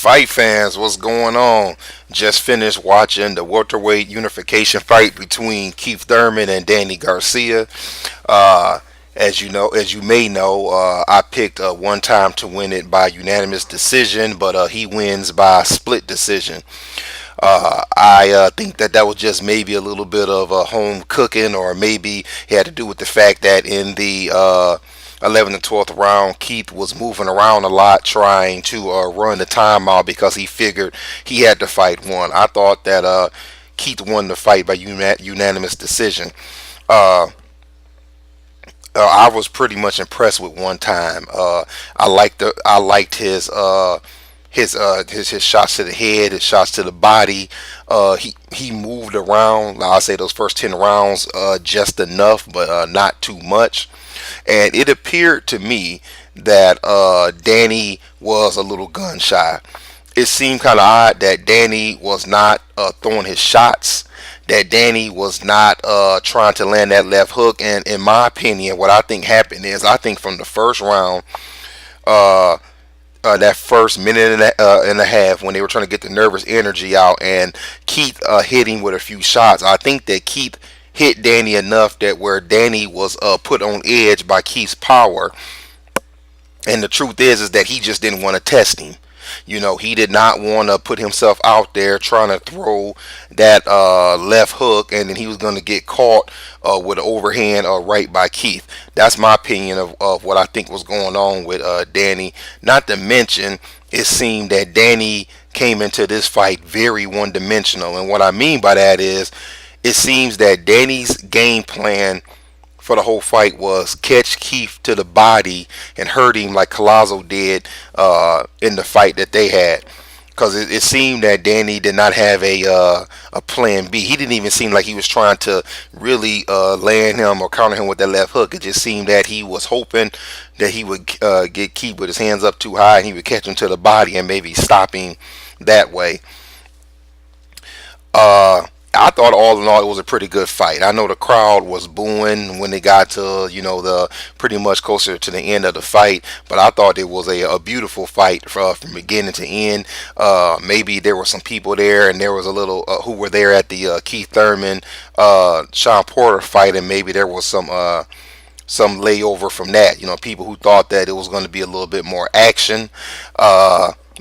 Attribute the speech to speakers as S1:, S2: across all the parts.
S1: Fight fans, what's going on? Just finished watching the welterweight unification fight between Keith Thurman and Danny Garcia. Uh, as you may know, I picked one time to win it by unanimous decision, but he wins by split decision. I think that was just maybe a little bit of home cooking, or maybe it had to do with the fact that in the 11th and 12th round, Keith was moving around a lot trying to run the timeout because he figured he had to fight one. I thought that Keith won the fight by unanimous decision. Uh, I was pretty much impressed with one time. I liked his shots to the head, his shots to the body. He moved around. I'll say those first 10 rounds just enough, but not too much. And it appeared to me that Danny was a little gun shy. It seemed kind of odd that Danny was not throwing his shots, that Danny was not trying to land that left hook. And in my opinion, what I think happened is I think from the first round, uh, that first minute and a half when they were trying to get the nervous energy out, and Keith hit him with a few shots. I think that Keith hit Danny enough that where Danny was put on edge by Keith's power. And the truth is that he just didn't want to test him. He did not want to put himself out there trying to throw that left hook, and then he was going to get caught with an overhand right by Keith. That's my opinion of what I think was going on with Danny. Not to mention, it seemed that Danny came into this fight very one-dimensional. And what I mean by that is, it seems that Danny's game plan for the whole fight was catch Keith to the body and hurt him like Collazo did in the fight that they had. Because it seemed that Danny did not have a plan B. He didn't even seem like he was trying to really land him or counter him with that left hook. It just seemed that he was hoping that he would get Keith with his hands up too high, and he would catch him to the body and maybe stop him that way. I thought all in all it was a pretty good fight. I know the crowd was booing when they got to the pretty much closer to the end of the fight, but I thought it was a beautiful fight from beginning to end. Maybe there were some people there, and there was a little who were there at the Keith Thurman Sean Porter fight, and maybe there was some layover from that. People who thought that it was going to be a little bit more action.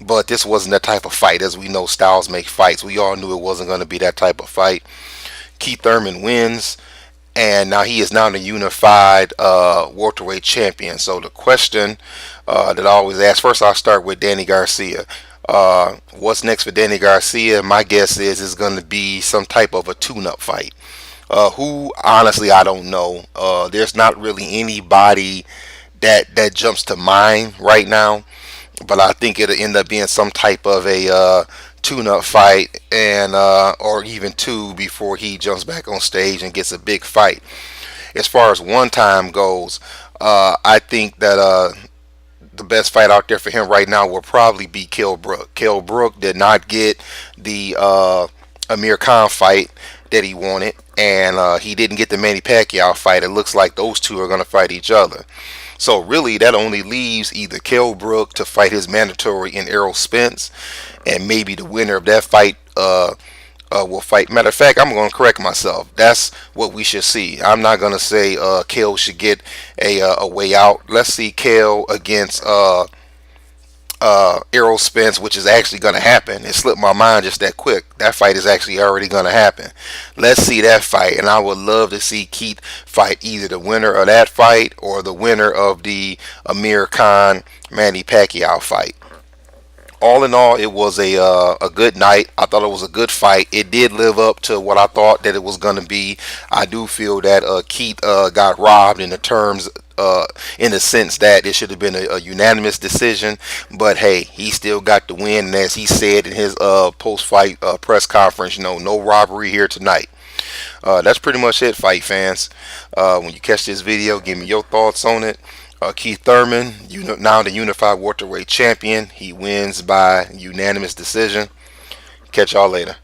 S1: But this wasn't that type of fight. As we know, styles make fights. We all knew it wasn't going to be that type of fight. Keith Thurman wins, and now he is now the unified welterweight champion. So the question that I always ask, first I'll start with Danny Garcia. What's next for Danny Garcia? My guess is it's going to be some type of a tune-up fight. Who, honestly, I don't know. There's not really anybody that jumps to mind right now. But I think it'll end up being some type of a tune-up fight, and or even two before he jumps back on stage and gets a big fight. As far as one time goes, I think that the best fight out there for him right now will probably be Kell Brook. Kell Brook did not get the Amir Khan fight that he wanted, and he didn't get the Manny Pacquiao fight. It looks like those two are going to fight each other. So really, that only leaves either Kell Brook to fight his mandatory in Errol Spence, and maybe the winner of that fight will fight. Matter of fact, I'm going to correct myself. That's what we should see. I'm not going to say Kell should get a way out. Let's see Kell against Errol Spence, which is actually going to happen. It slipped my mind just that quick. That fight is actually already going to happen. Let's see that fight, and I would love to see Keith fight either the winner of that fight or the winner of the Amir Khan Manny Pacquiao fight. All in all, it was a good night. I thought it was a good fight. It did live up to what I thought that it was going to be. I do feel that Keith got robbed in the terms, in the sense that it should have been a unanimous decision. But hey, he still got the win. And as he said in his post-fight press conference, no robbery here tonight. That's pretty much it, fight fans. When you catch this video, give me your thoughts on it. Keith Thurman, now the unified welterweight champion. He wins by unanimous decision. Catch y'all later.